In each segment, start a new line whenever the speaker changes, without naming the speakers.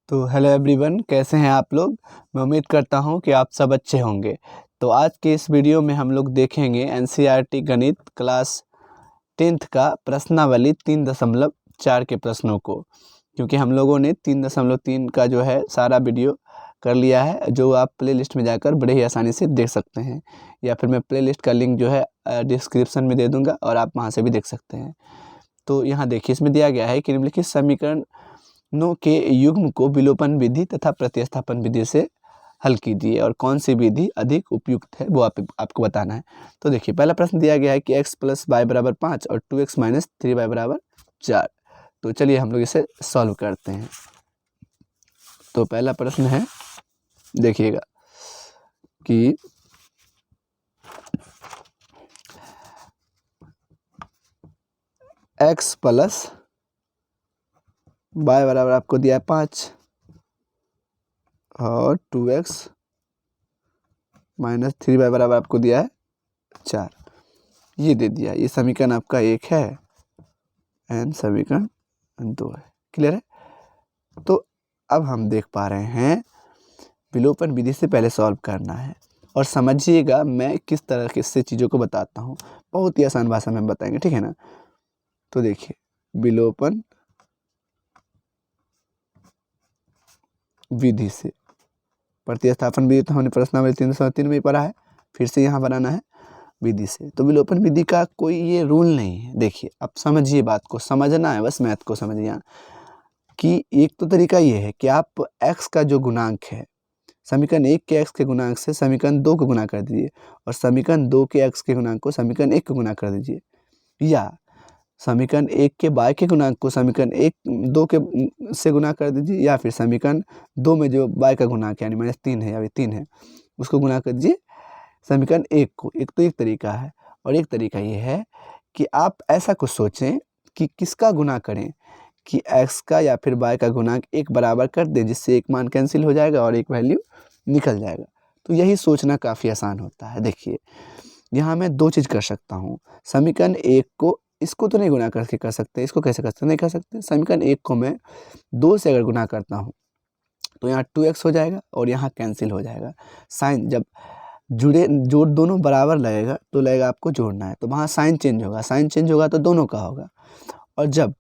तो hello everyone, कैसे हैं आप लोग। मैं उम्मीद करता हूं कि आप सब अच्छे होंगे। तो आज के इस वीडियो में हम लोग देखेंगे एनसीईआरटी गणित क्लास 10th का प्रश्नावली 3.4 के प्रश्नों को, क्योंकि हम लोगों ने 3.3 का जो है सारा वीडियो कर लिया है, जो आप प्लेलिस्ट में जाकर बड़े ही आसानी से देख सकते हैं, या फिर मैं प्लेलिस्ट का लिंक जो है डिस्क्रिप्शन में दे दूँगा और आप वहाँ से भी देख सकते हैं। तो यहाँ देखिए, इसमें दिया गया है कि निम्नलिखित समीकरण नो के युग्म को विलोपन विधि तथा प्रतिस्थापन विधि से हल कीजिए और कौन सी विधि अधिक उपयुक्त है वो आपको बताना है। तो देखिए, पहला प्रश्न दिया गया है कि x + y = 5 और 2x - 3y = 4। तो चलिए हम लोग इसे सॉल्व करते हैं। तो पहला प्रश्न है, देखिएगा कि x + y बराबर आपको दिया है 5 और 2x - 3y बराबर आपको दिया है 4। ये दे दिया। ये समीकरण आपका 1 है एंड समीकरण 2 है। क्लियर है। तो अब हम देख पा रहे हैं विलोपन विधि से पहले सॉल्व करना है, और समझिएगा मैं किस तरह से चीज़ों को बताता हूँ। बहुत ही आसान भाषा में बताएंगे, ठीक है ना। तो देखिए, विलोपन विधि से प्रतिस्थापन विधि तो हमने प्रश्नावली 303 में ही पढ़ा है, फिर से यहाँ बनाना है विधि से। तो विलोपन विधि का कोई ये रूल नहीं है। देखिए, अब समझिए, बात को समझना है, बस मैथ को समझिए कि एक तो तरीका ये है कि आप x का जो गुणांक है, समीकरण 1 के x के गुणांक से समीकरण 2 को गुणा कर दीजिए, और समीकरण 2 के x के गुणांक को समीकरण 1 को गुणा कर दीजिए, या समीकरण 1 के y के गुणांक को समीकरण 2 के से गुणा कर दीजिए, या फिर समीकरण 2 में जो y का गुणांक यानी -3 है या फिर 3 है उसको गुणा कर दीजिए समीकरण 1 को। एक तो एक तरीका है, और एक तरीका ये है कि आप ऐसा कुछ सोचें कि किसका गुणा करें, कि x का या फिर y का गुणांक 1 बराबर कर दें, जिससे एक मान कैंसिल हो जाएगा और एक वैल्यू निकल जाएगा। तो यही सोचना काफ़ी आसान होता है। देखिए, यहाँ मैं 2 चीज़ कर सकता हूँ। समीकरण 1 को, इसको तो नहीं गुणा करके कर सकते, इसको कैसे कर सकते, नहीं कर सकते। समीकरण 1 को मैं 2 से अगर गुणा करता हूँ तो यहाँ 2x हो जाएगा और यहाँ कैंसिल हो जाएगा। साइन जब जोड़ दोनों बराबर लगेगा तो लगेगा आपको जोड़ना है, तो वहाँ साइन चेंज होगा। साइन चेंज होगा तो दोनों का होगा, और जब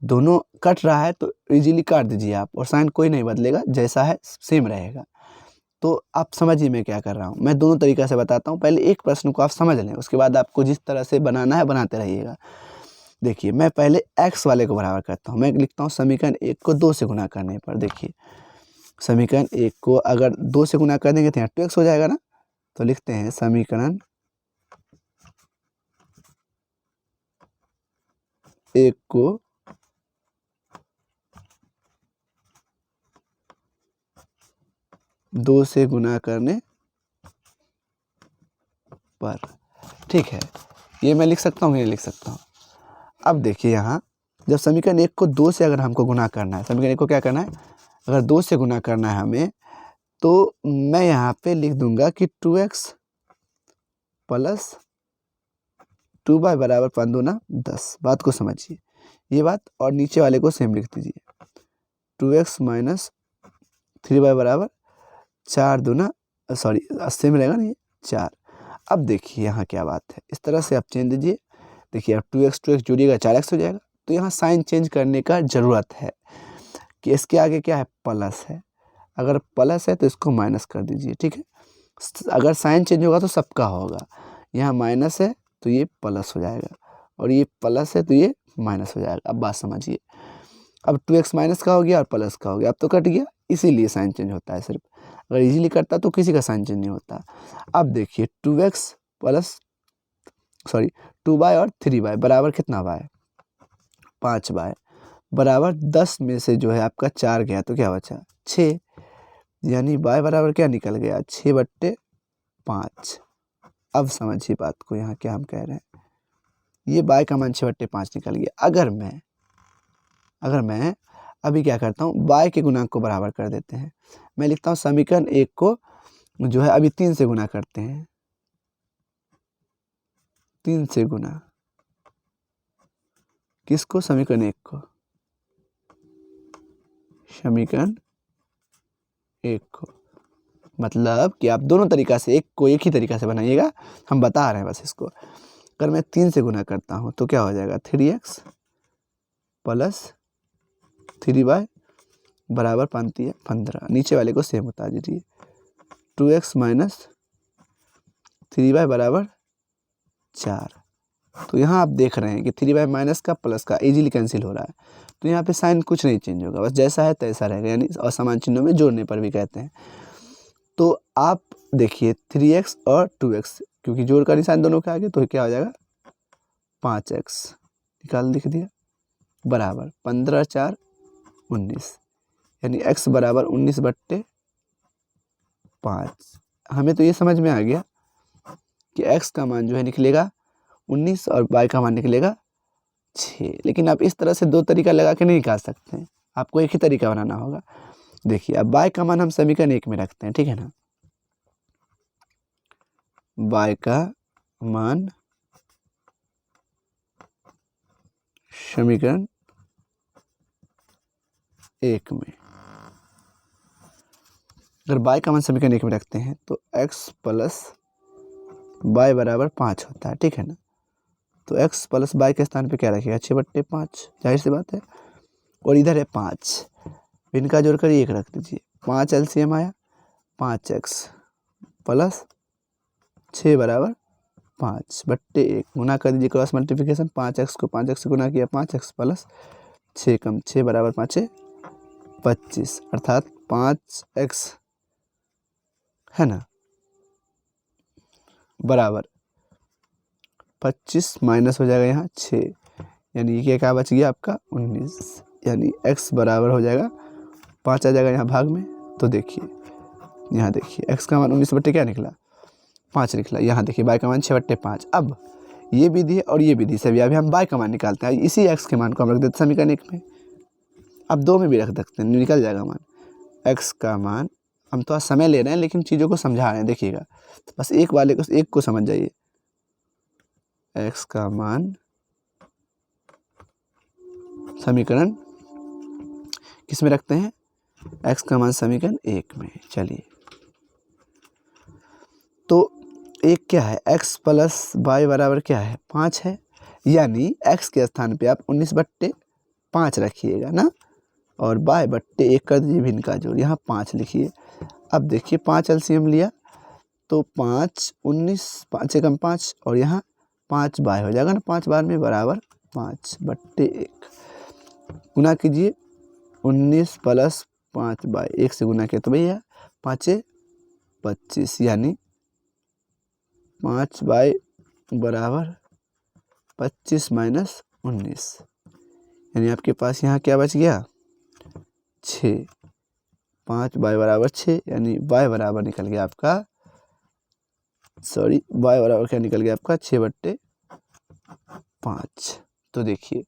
दोनों कट रहा है तो इजीली काट दीजिए आप, और साइन कोई नहीं बदलेगा, जैसा है सेम रहेगा। तो आप समझिए मैं क्या कर रहा हूँ। मैं दोनों तरीक़ा से बताता हूँ। पहले एक प्रश्न को आप समझ लें, उसके बाद आपको जिस तरह से बनाना है बनाते रहिएगा। देखिए, मैं पहले x वाले को बराबर करता हूँ। मैं लिखता हूँ समीकरण 1 को 2 से गुणा करने पर। देखिए, समीकरण 1 को अगर 2 से गुणा कर देंगे तो यहाँ 2x हो जाएगा ना। तो लिखते हैं समीकरण 1 को 2 से गुणा करने पर। ठीक है, ये मैं लिख सकता हूँ, ये लिख सकता हूँ। अब देखिए, यहाँ जब समीकरण 1 को 2 से अगर हमको गुणा करना है, समीकरण 1 को क्या करना है, अगर 2 से गुणा करना है हमें, तो मैं यहाँ पे लिख दूंगा कि 2x + 2y बराबर 5 दूना 10। बात को समझिए ये बात, और नीचे वाले को सेम लिख दीजिए। 2x - 3y बराबर 4 दूना सेम रहेगा ना, ये 4। अब देखिए यहाँ क्या बात है, इस तरह से आप चेंज दीजिए। देखिए, अब 2x जोड़िएगा 4x हो जाएगा। तो यहाँ साइन चेंज करने का ज़रूरत है कि इसके आगे क्या है, प्लस है। अगर प्लस है तो इसको माइनस कर दीजिए, ठीक है। अगर साइन चेंज होगा तो सबका होगा। यहाँ माइनस है तो ये प्लस हो जाएगा, और ये प्लस है तो ये माइनस हो जाएगा। अब बात समझिए, अब 2x माइनस का हो गया और प्लस का हो गया, अब तो कट गया, इसीलिए साइन चेंज होता है सिर्फ। अगर इजीली करता तो किसी का साइन चेंज नहीं होता। अब देखिए, 2y और 3y बराबर कितना y, 5y बराबर 10 में से जो है आपका 4 गया तो क्या बचा, 6। यानी y बराबर क्या निकल गया, 6/5। अब समझिए बात को, यहाँ क्या हम कह रहे हैं, ये y का मान 6/5 निकल गया। अगर मैं अभी क्या करता हूँ, y के गुणांक को बराबर कर देते हैं। मैं लिखता हूँ समीकरण 1 को जो है अभी 3 से गुणा करते हैं, 3 से गुणा किसको, समीकरण 1 को, समीकरण एक को, मतलब कि आप दोनों तरीका से एक को एक ही तरीका से बनाइएगा, हम बता रहे हैं बस इसको। अगर मैं 3 से गुना करता हूँ तो क्या हो जाएगा, 3x प्लस 3y बराबर 15, नीचे वाले को सेम बता दीजिए, 2x माइनस 3y बराबर 4। तो यहाँ आप देख रहे हैं कि 3y माइनस का प्लस का इजीली कैंसिल हो रहा है, तो यहाँ पे साइन कुछ नहीं चेंज होगा, बस जैसा है तैसा रहेगा, यानी असमान चिन्हों में जोड़ने पर भी कहते हैं। तो आप देखिए 3x और 2x, क्योंकि जोड़ का निशान दोनों के आगे, तो क्या हो जाएगा 5x, निकाल लिख दिया, बराबर 15 4 19, यानी x बराबर 19/5। हमें तो ये समझ में आ गया कि x का मान जो है निकलेगा 19 और y का मान निकलेगा 6। लेकिन आप इस तरह से दो तरीका लगा के नहीं निकाल सकते हैं, आपको एक ही तरीका बनाना होगा। देखिए अब y का मान हम समीकरण 1 में रखते हैं, ठीक है ना, y का मान समीकरण 1 में, अगर y का मान समीकरण 1 में रखते हैं तो x प्लस y बराबर 5 होता है, ठीक है ना। तो x प्लस y के स्थान पे क्या रखिएगा, 6/5, जाहिर सी बात है। और इधर है 5, इनका जोड़ कर 1 रख दीजिए, 5 LCM आया, 5x प्लस 6 बराबर 5/1, गुना कर दीजिए, क्रॉस मल्टीप्लिकेशन, 5x को 5x से गुना किया, 5x प्लस 6 कम 6 बराबर 5 25, अर्थात 5x है ना बराबर 25 माइनस हो जाएगा यहाँ 6, यानी ये क्या बच गया आपका 19, यानी x बराबर हो जाएगा 5 आ जाएगा यहाँ भाग में। तो देखिए यहाँ देखिए x का मान 19 क्या निकला, 5 निकला। यहाँ देखिए y का मान 6/5। अब ये विधि और ये विधि से भी अभी हम y का मान निकालते हैं, इसी x के मान को हम रख देते समीकरण 1 में, अब 2 में भी रख सकते हैं, निकल जाएगा मान। x का मान, हम थोड़ा समय ले रहे हैं लेकिन चीज़ों को समझा रहे हैं, देखिएगा तो बस एक को समझ जाइए। x का मान समीकरण किस में रखते हैं, x का मान समीकरण 1 में। चलिए तो एक क्या है, x प्लस y बराबर क्या है 5 है, यानी x के स्थान पे आप 19/5 रखिएगा ना, और y/1 कर दीजिए, भिन्न का जोड़, यहाँ 5 लिखिए। अब देखिए 5 LCM लिया तो 5 19, 5 से कम 5, और यहाँ 5 y हो जाएगा ना, 5 बार में बराबर 5/1, गुना कीजिए 19 प्लस 5 1 से गुना किया तो भैया 5 25, यानी 5 बराबर 25 माइनस 19, यानी आपके पास यहाँ क्या बच गया 6, 5 बराबर 6, यानी y बराबर निकल गया आपका, y बराबर क्या निकल गया आपका 6/5। तो देखिए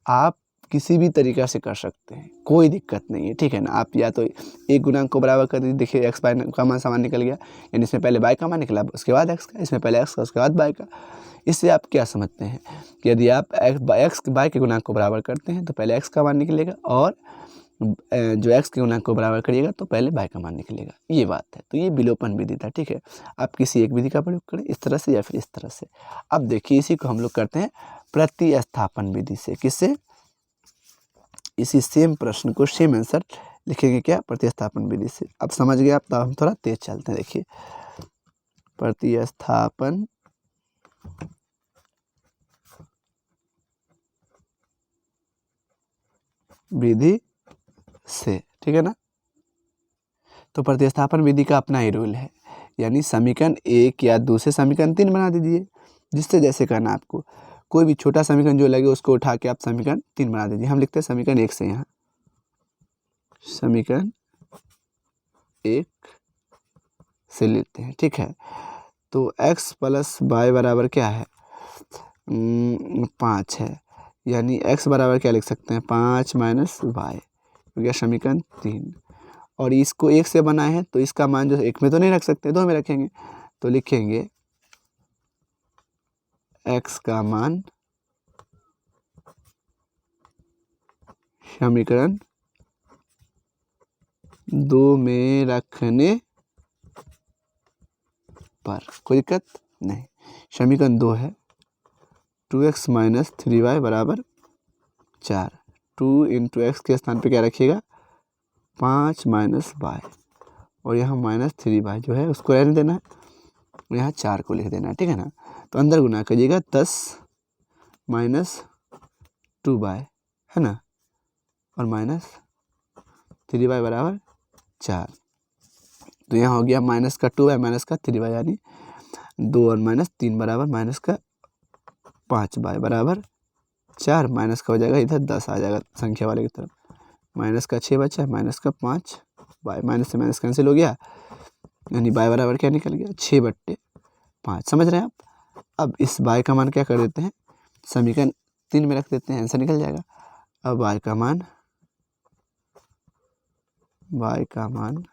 आप किसी भी तरीका से कर सकते हैं, कोई दिक्कत नहीं है, ठीक है ना। आप या तो एक गुणांक को बराबर कर दीजिए, देखिए x का मान समान निकल गया, यानी इसमें पहले y का मान निकला उसके बाद x का, इसमें पहले x का उसके बाद y का। इससे आप क्या समझते हैं कि यदि आप x y के गुणांक को बराबर करते हैं तो पहले x का मान निकलेगा, और जो x के गुणांक को बराबर करिएगा तो पहले y का मान निकलेगा, ये बात है। तो ये विलोपन विधि था, ठीक है। आप किसी एक विधि का प्रयोग करें, इस तरह से या फिर इस तरह से। अब देखिए इसी को हम लोग करते हैं प्रतिस्थापन विधि से, किससे, इसी सेम प्रश्न को सेम आंसर लिखेंगे क्या, प्रतिस्थापन विधि से। अब समझ गए आप, तो हम थोड़ा तेज चलते हैं। देखिए प्रतिस्थापन विधि से, ठीक है ना। तो प्रतिस्थापन विधि का अपना ही रूल है, यानी समीकरण 1 या दूसरे समीकरण 3 बना दीजिए, जिससे जैसे करना आपको, कोई भी छोटा समीकरण जो लगे उसको उठा के आप समीकरण 3 बना दीजिए। हम लिखते हैं समीकरण 1 से, यहाँ समीकरण 1 से लेते हैं, ठीक है। तो x प्लस y बराबर क्या है 5 है, यानी x बराबर क्या लिख सकते हैं 5 माइनस y, हो गया समीकरण 3। और इसको 1 से बनाए हैं तो इसका मान जो 1 में तो नहीं रख सकते, 2 में रखेंगे, तो लिखेंगे x का मान समीकरण 2 में रखने पर कोई दिक्कत नहीं। समीकरण 2 है 2x माइनस 3y बराबर 4। 2 इंटू एक्स के स्थान पे क्या रखिएगा 5 माइनस वाई, और यहाँ माइनस 3y जो है उसको रहने देना है, और यहाँ 4 को लिख देना है, ठीक है ना। तो अंदर गुना करिएगा 10 माइनस 2y है ना, और माइनस 3y बराबर 4। तो यहाँ हो गया माइनस का 2y माइनस का 3y, यानी 2 और माइनस 3 बराबर माइनस का 5y बराबर 4। माइनस का हो जाएगा इधर 10 आ जाएगा संख्या वाले की तरफ, माइनस का 6 बचा, माइनस का 5y, माइनस से माइनस कैंसिल हो गया, यानी y बराबर क्या निकल गया 6/5। समझ रहे हैं आप। अब इस y का मान क्या कर देते हैं समीकरण 3 में रख देते हैं, आंसर निकल जाएगा। अब y का मान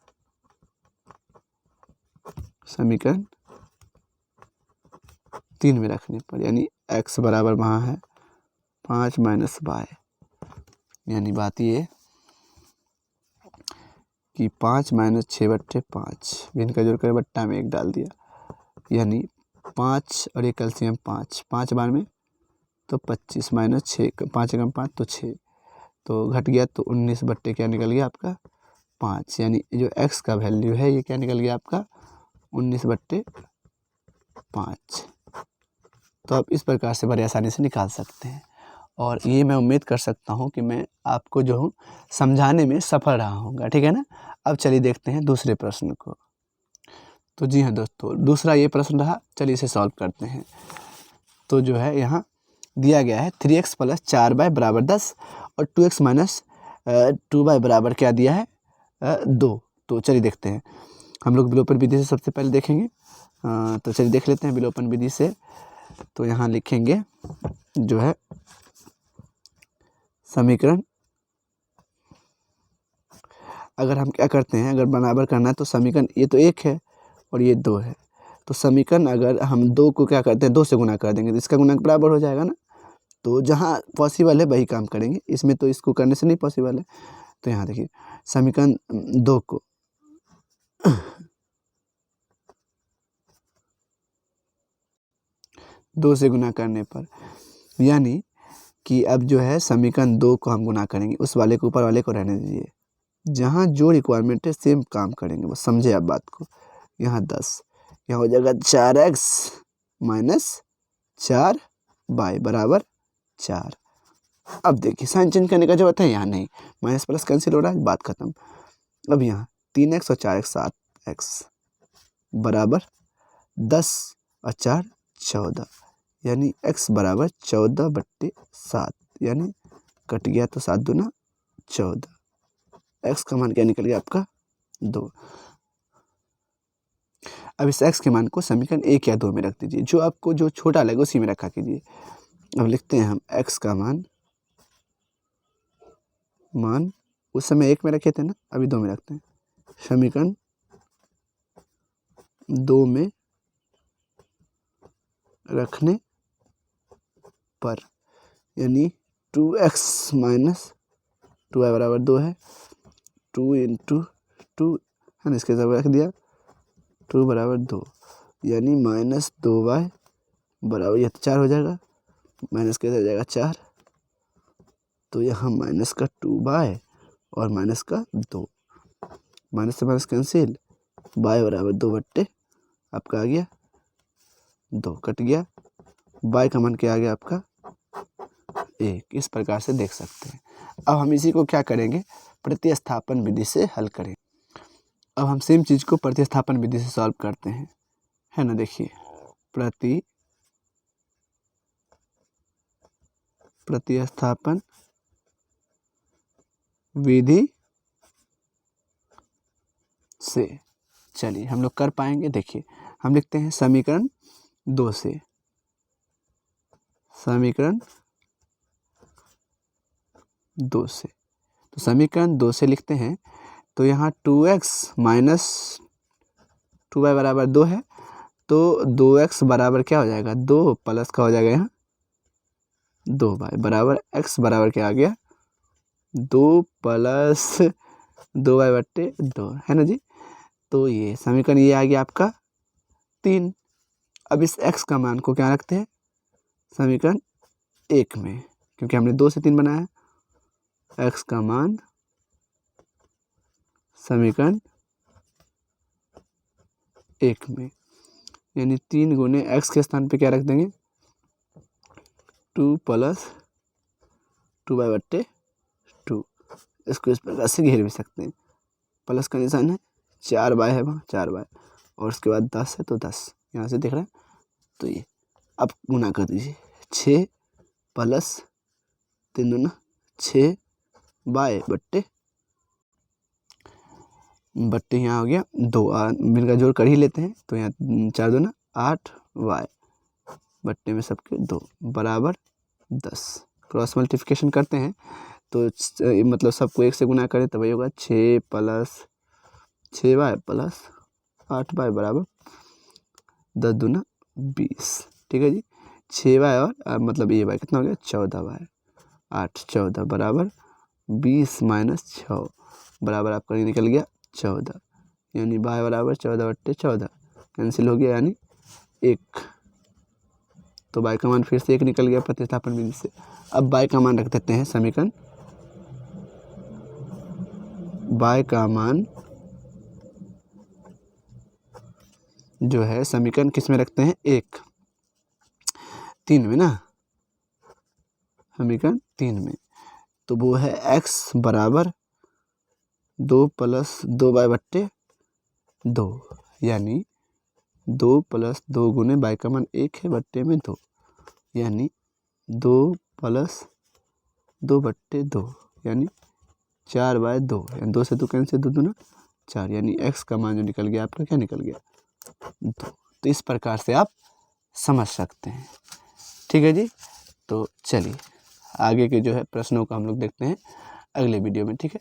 समीकरण 3 में रखने पर, यानी x बराबर वहाँ है 5 माइनस y, यानी बात ये कि 5 माइनस 6/5, भिन्न का जोड़ कर बट्टा में 1 डाल दिया, यानी 5 और 1 एलसीएम 5, 5 बार में तो 25 माइनस 6, 5 एकम 5 तो 6, तो घट गया, तो 19 बट्टे क्या निकल गया आपका 5, यानी जो x का वैल्यू है ये क्या निकल गया आपका 19/5। तो आप इस प्रकार से बड़े आसानी से निकाल सकते हैं, और ये मैं उम्मीद कर सकता हूँ कि मैं आपको जो हूँ समझाने में सफल रहा हूँगा, ठीक है ना। अब चलिए देखते हैं दूसरे प्रश्न को। तो जी हाँ दोस्तों, दूसरा ये प्रश्न रहा, चलिए इसे सॉल्व करते हैं। तो जो है यहाँ दिया गया है 3x प्लस 4y बराबर 10 और 2x माइनस 2y बराबर क्या दिया है 2। तो चलिए देखते हैं, हम लोग विलोपन विधि से सबसे पहले देखेंगे। तो चलिए देख लेते हैं विलोपन विधि से। तो यहाँ लिखेंगे जो है समीकरण, अगर हम क्या करते हैं, अगर बराबर करना है तो समीकरण ये तो 1 है और ये 2 है, तो समीकरण अगर हम 2 को क्या करते हैं 2 से गुना कर देंगे तो इसका गुणक बराबर हो जाएगा ना। तो जहाँ पॉसिबल है वही काम करेंगे, इसमें तो इसको करने से नहीं पॉसिबल है। तो यहाँ देखिए समीकरण 2 को 2 से गुना करने पर, यानी कि अब जो है समीकरण 2 को हम गुना करेंगे, उस वाले को ऊपर वाले को रहने दीजिए, जहाँ जो रिक्वायरमेंट है सेम काम करेंगे, बस समझे आप बात को। यहाँ 10, यहाँ हो जाएगा 4x माइनस 4y बराबर 4। अब देखिए साइन चेंज करने का जरूरत है, यहाँ नहीं, माइनस प्लस कैंसिल हो रहा है, बात खत्म। अब यहाँ 3x और 4x 7x बराबर 10 और 4 14, यानी x बराबर 14/7, यानी कट गया तो 7 दूना 14, x का मान क्या निकल गया आपका 2। अब इस x के मान को समीकरण 1 या 2 में रख दीजिए, जो आपको जो छोटा लगे उसी में रखा कीजिए। अब लिखते हैं हम x का मान उस समय 1 में रखे थे ना, अभी 2 में रखते हैं। समीकरण 2 में रखने पर, यानी 2x माइनस 2y बराबर 2 है, 2 इंटू 2 है ना, इसके साथ रख दिया 2 बराबर 2, यानी माइनस 2y बराबर, यह तो 4 हो जाएगा, माइनस के साथ जाएगा 4, तो यहाँ माइनस का 2y और माइनस का 2, माइनस से माइनस कैंसिल, y बराबर 2 आपका आ गया 2, कट गया, y का मान क्या आ गया आपका 1। इस प्रकार से देख सकते हैं। अब हम इसी को क्या करेंगे प्रतिस्थापन विधि से हल करें। अब हम सेम चीज़ को प्रतिस्थापन विधि से सॉल्व करते हैं, है ना। देखिए प्रतिस्थापन विधि से चलिए हम लोग कर पाएंगे। देखिए हम लिखते हैं समीकरण 2 से, समीकरण 2 से, तो समीकरण 2 से लिखते हैं। तो यहाँ 2x माइनस 2y बराबर 2 है, तो 2x बराबर क्या हो जाएगा 2 प्लस का हो जाएगा यहाँ 2y बराबर x बराबर क्या आ गया 2 प्लस 2y/2 है ना जी। तो ये समीकरण ये आ गया आपका 3। अब इस x का मान को क्या रखते हैं समीकरण 1 में, क्योंकि हमने 2 से 3 बनाया है। x का मान समीकरण 1 में, यानी 3 गुने x के स्थान पे क्या रख देंगे 2 + 2y/2। इसको इस प्रकार से घेर भी सकते हैं। प्लस का निशान है, 4y है वहाँ 4y, और उसके बाद 10 है तो 10 यहाँ से दिख रहा है। तो ये अब गुना कर दीजिए 6 + 3 दूना 6y/2 यहाँ हो गया 2, मिलकर जोड़ कर ही लेते हैं। तो यहाँ 4 दूना 8y/2 में सबके 2 बराबर 10। क्रॉस मल्टीप्लिकेशन करते हैं तो मतलब सबको 1 से गुना करें तो वही होगा 6 + 6y + 8y बराबर 10 दूना 20। ठीक है जी। 6y और मतलब ये y कितना हो गया 14y, 8 14 बराबर 20 - 6 बराबर आपका निकल गया 14, यानी y बराबर 14/14 कैंसिल हो गया, यानी 1। तो y का मान फिर से 1 निकल गया प्रतिस्थापन विधि से। अब y का मान रख देते हैं समीकरण, y का मान जो है समीकरण किस में रखते हैं 1 3 में ना, समीकरण 3 में। तो वो है x बराबर 2 + 2y/2, यानी 2 + 2 गुने y का मान 1 है बट्टे में 2, यानी 2 + 2/2 यानी 4/2, यानी 2 से 2 कैंसिल 2 दूना 4, यानी x का मान जो निकल गया आपका क्या निकल गया 2। तो इस प्रकार से आप समझ सकते हैं। ठीक है जी। तो चलिए आगे के जो है प्रश्नों को हम लोग देखते हैं अगले वीडियो में। ठीक है।